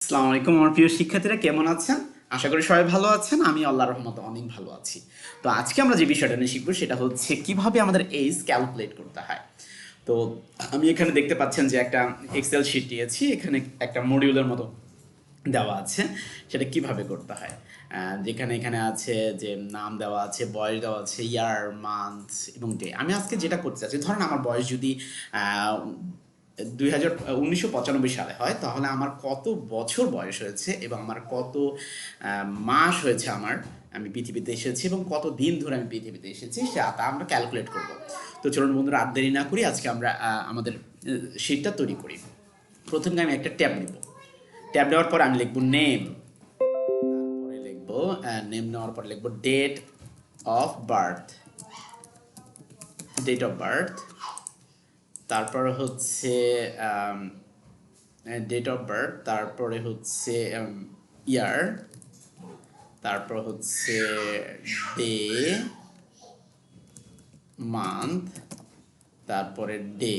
আসসালামু আলাইকুম আমার প্রিয় শিক্ষার্থীরা, কেমন আছেন? আশা করি সবাই ভালো আছেন। আমি আল্লাহর রহমতে অনেক ভালো আছি। তো আজকে আমরা যে বিষয়টা নিয়ে শিখবো সেটা হচ্ছে কিভাবে আমাদের এজ ক্যালকুলেট করতে হয়। তো আমি এখানে দেখতে পাচ্ছেন যে একটা এক্সেল শিট দিয়েছি, এখানে একটা মডিউলের মতো দেওয়া আছে। সেটা কিভাবে করতে হয়, যেখানে এখানে আছে যে নাম দেওয়া আছে, বয়স দেওয়া আছে, ইয়ার, মান্থ এবং ডে। আমি আজকে যেটা করতে চাচ্ছি, ধরেন আমার বয়স যদি 1995 সালে হয়, তাহলে আমার কত বছর বয়স হয়েছে এবং আমার কত মাস হয়েছে আমি পৃথিবীতে এসেছি এবং কত দিন ধরে আমি পৃথিবীতে এসেছি সেটা আমরা ক্যালকুলেট করব। তো চলুন বন্ধুরা, আর দেরি না করি, আজকে আমরা আমাদের শিটটা তৈরি করি। প্রথমে আমি একটা ট্যাব নিব। ট্যাব নেওয়ার পর আমি লিখব নেম, তারপরে লিখব নেম নেওয়ার পর লিখব date of birth, date of birth. তারপর হচ্ছে ডেট অফ বার্থ, তারপরে হচ্ছে ইয়ার, তারপর হচ্ছে ডে, মান্থ, তারপরে ডে।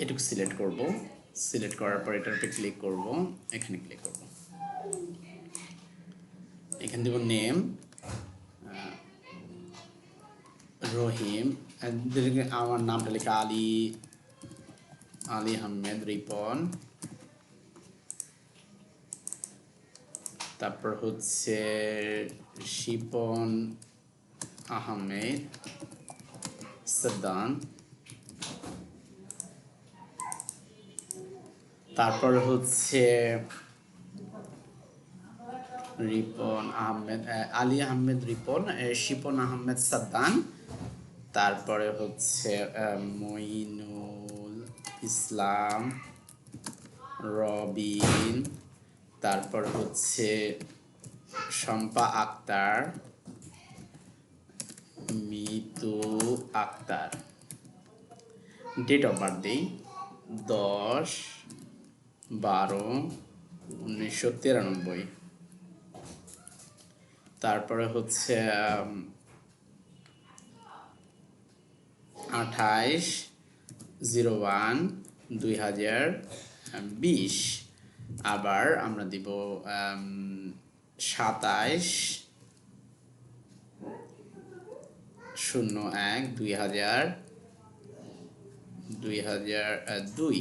এটুকু সিলেক্ট করব। সিলেক্ট করার পর এটার উপরে ক্লিক করব, এখানে ক্লিক করব, এখানে দেব নেম রহিম, আমার নামটা লেখা আলী আহমেদ রিপন। তারপর হচ্ছে শিপন আহমেদ সাদ্দান। তারপর হচ্ছে রিপন আহমেদ, আলী আহমেদ রিপন, শিপন আহমেদ সাদ্দান। তারপরে হচ্ছে মইনুল ইসলাম রবিন। তারপর হচ্ছে Shampa Akter, Mitu Akter. Date of birth দিই 10/12/1993। তারপরে হচ্ছে 28/01/2020। আবার আমরা দিব 27/01/2002।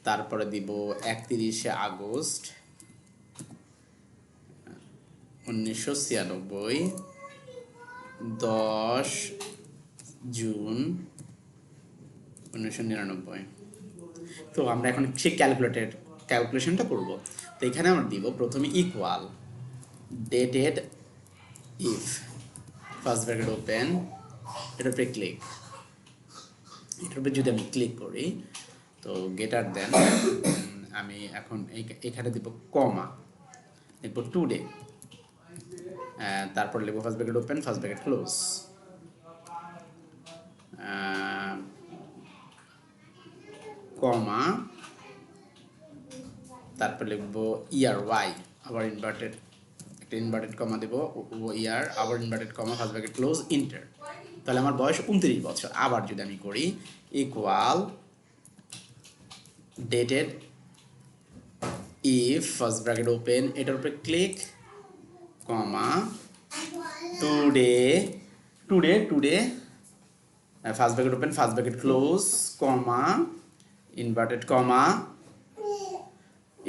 তারপরে দিব 31/আগস্ট 1996, 10/জুন 1999। তো আমরা এখন সেই ক্যালকুলেশনটা করব। তো এখানে আমরা দিব প্রথমে equal dated if, first bracket open, এটার উপরে ক্লিক। এটার উপরে যদি আমি ক্লিক করি তো গেটার দেন আমি এখন এখানে দিব কমা, লিখব টুডে, তারপর লিখব first bracket open, first bracket close, comma, তারপর লিখব ইয়ার ওয়াই, আবার ইনভার্টেড, একটা ইনভার্টেড কমা দেবো, ইয়ার, আবার inverted comma, first bracket close, enter. তাহলে আমার বয়স 29 বছর। আবার যদি আমি করি equal dated if, first bracket open, এটার উপরে click, comma, today, today, today, first bracket open, first bracket close, comma, inverted comma,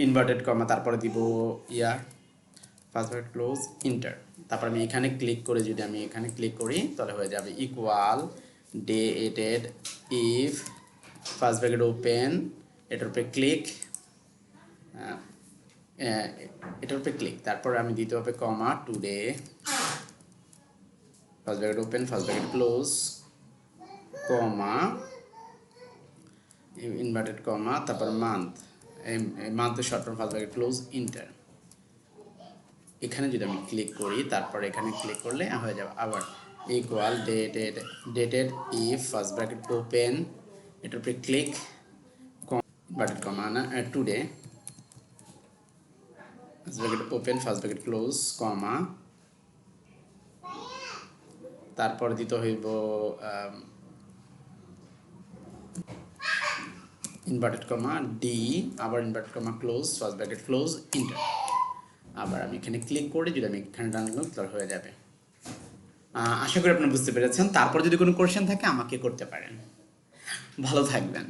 inverted comma, তারপরে দিব year, first bracket close, enter. তারপর আমি এখানে ক্লিক করে যদি আমি এখানে ক্লিক করি তাহলে হয়ে যাবে equal dated if, first bracket open, এটার উপরে ক্লিক, এটার উপরে ক্লিক, তারপর আমি দিতে হবে comma, today, first bracket open, first bracket close, comma, inverted comma, তারপর মান্থ, মান্থের short form, first bracket close, enter. এখানে যদি আমি ক্লিক করি তারপর এখানে ক্লিক করলে হয়ে যাবে আবার equal dated if, first bracket open, এটার উপরে ক্লিক, ইনভার্টেড কমা না, today, first bracket open, first bracket close, comma, তারপর দিতে হইব ইনভার্টেড কমা ডি, আবার inverted comma close, first bracket close, enter. আবার আমি এখানে ক্লিক করে যদি আমি এখানে ডান ক্লিক হয়ে যাবে। আশা করি আপনারা বুঝতে পেরেছেন। তারপর যদি কোনো কোয়েশ্চেন থাকে আমাকে করতে পারেন। ভালো থাকবেন।